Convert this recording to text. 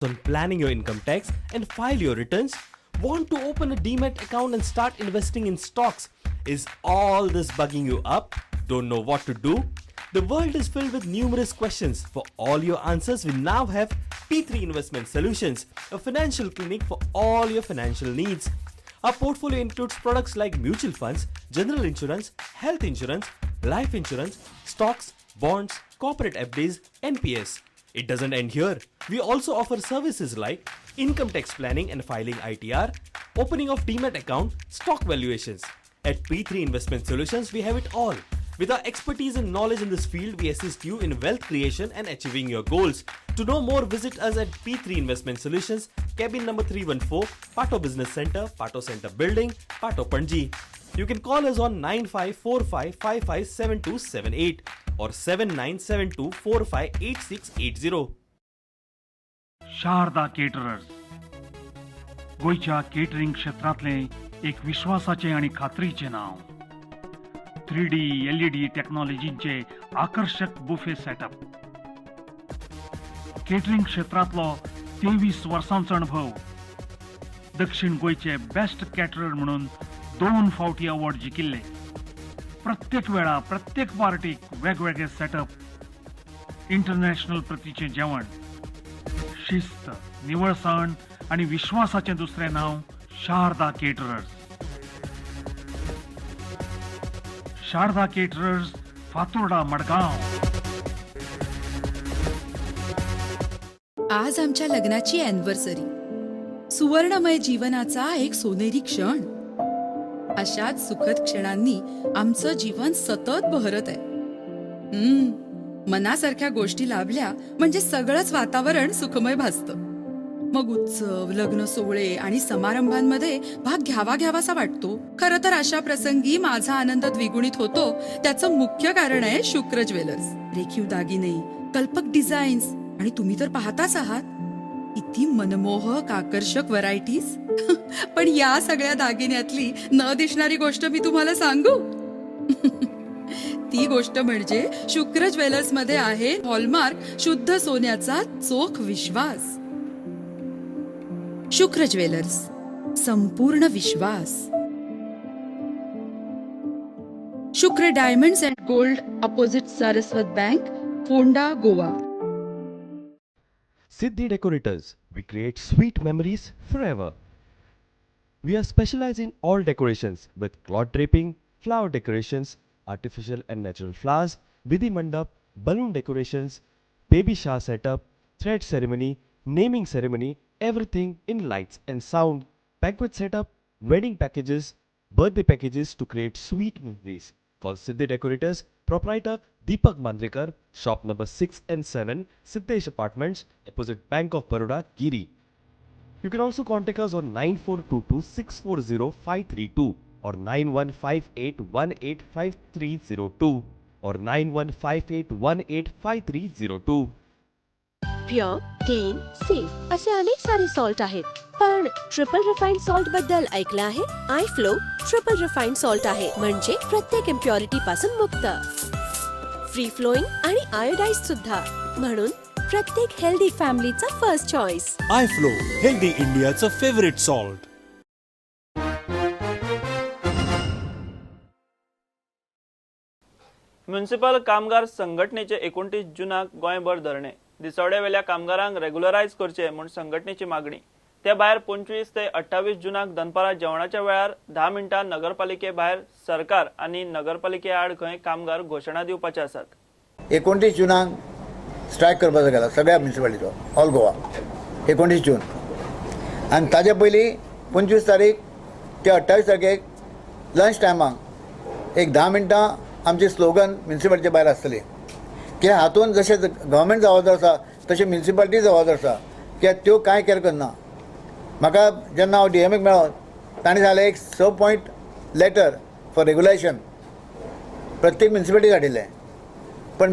on planning your income tax and file your returns? Want to open a Demat account and start investing in stocks? Is all this bugging you up? Don't know what to do? The world is filled with numerous questions. For all your answers, we now have P3 Investment Solutions, a financial clinic for all your financial needs. Our portfolio includes products like mutual funds, general insurance, health insurance, life insurance, stocks, bonds, corporate FDs, NPS. It doesn't end here. We also offer services like income tax planning and filing ITR, opening of Demat account, stock valuations. At P3 Investment Solutions, we have it all. With our expertise and knowledge in this field, we assist you in wealth creation and achieving your goals. To know more, visit us at P3 Investment Solutions, cabin number 314, Pato Business Center, Pato Center Building, Pato Panji. You can call us on 9545557278 or 7972458680. Sharada caterers गोयच्या catering क्षेत्रातले एक विश्वासाचे आणि खात्रीचे नाव. 3D LED टेक्नॉलॉजीचे आकर्षक buffet setup. Catering क्षेत्रातलो 23 वर्सांचो अनुभव. दक्षिण गोयचे बेस्ट कॅटरर म्हणून 2 फावटी अवॉर्ड जिखिल्ले. प्रत्येक वेळा प्रत्येक पार्टीक वेगवेगळे सेटअप. इंटरनॅशनल प्रतीचे जेवण. शिस्त, निवळसाण आणि विश्वासाचे दुसरे नाव शारदा केटरर्स. शारदा केटरर्स, फातोर्डा, मडगाव. आज आमच्या लग्नाची अॅनिव्हर्सरी. सुवर्णमय जीवनाचा एक सोनेरी क्षण. अशाच सुखद क्षणांनी आमचं जीवन सतत बहरत आहे. मनासारख्या गोष्टी लाभल्या म्हणजे सगळंच वातावरण सुखमय भासतं. मग उत्सव, लग्न सोहळे आणि समारंभांमध्ये भाग घ्यावासा वाटतो. खरं तर अशा प्रसंगी माझा आनंद द्विगुणित होतो. त्याचं मुख्य कारण आहे शुक्र ज्वेलर्स. रेखीव दागिने, कल्पक डिझाईन्स आणि तुम्ही तर पाहताच आहात किती मनमोहक आकर्षक व्हरायटीज. पण या सगळ्या दागिन्यातली न दिसणारी गोष्ट मी तुम्हाला सांगू. ती गोष्ट म्हणजे शुक्र ज्वेलर्स मध्ये आहे हॉलमार्क शुद्ध सोन्याचा चोख विश्वास. शुक्र ज्वेलर्स, संपूर्ण विश्वास. शुक्र diamonds and gold, opposite Saraswat bank, Phonda, Goa. Siddhi Decorators. We create sweet memories forever. We are specialized in all decorations with cloth draping, flower decorations, artificial and natural flowers, Vidhi Mandap, balloon decorations, baby shower setup, thread ceremony, naming ceremony, everything in lights and sound, banquet setup, wedding packages, birthday packages to create sweet memories. Call Siddhi Decorators, proprietor Deepak Mandrekar, shop number 6 and 7, Siddesh Apartments, opposite Bank of Baroda, Giri. You can also contact us on 9422640532 or 9158185302 or 9158185302. Pure, clean, safe असे अनेक सारे salt आहेत. पण triple refined salt बद्दल ऐकलं आहे? आयफ्लो triple refined salt आहे, म्हणजे प्रत्येक इम्प्युरिटी पासून मुक्त, फ्री फ्लोइंग आणि आयोडाइज्ड सुद्धा. म्हणून प्रत्येक हेल्दी फॅमिलीचा फर्स्ट चॉईस. आयफ्लो, हेल्दी इंडियाचं फेवरेट सॉल्ट. म्युनिसिपल कामगार संघटनेचे 29 जूनाक गोंयभर धरणे. दिसवड्या वेल्या कामगारांक रेग्युलरायज करचे म्हूण संघटनेची मागणी. त्या भायर 25 ते 28 जूनाक दनपारा जेवणाच्या वेळार 10 मिनटां नगरपालिके भायर सरकार आणि नगरपालिके आड खंय कामगार घोशणा दिवपाचे आसात. 29 जूनाक स्ट्रायक करपाचो गेला सगळ्या म्युनिसिपालिटीचो, ऑल गोवा. 29 जून आनी ताजे पयलीं 25 तारीख ते 28 तारखेक लंच टायमाक एक 10 मिनटां आमचे स्लोगन म्युनिसिपालिटी भायर आसतली. की हातून जशें गव्हर्मेंट जबाबदार आसा तशें म्युनिसिपालिटी जबाबदार आसा. कित्याक त्यो कांय केअर करना. म्हाका जेन्ना हांव DMक मेळ्ळो ताणें सांगलें एक 6 पॉयंट लेटर फॉर रेग्युलेशन प्रत्येक म्युनिसिपालिटीक धाडिल्लें.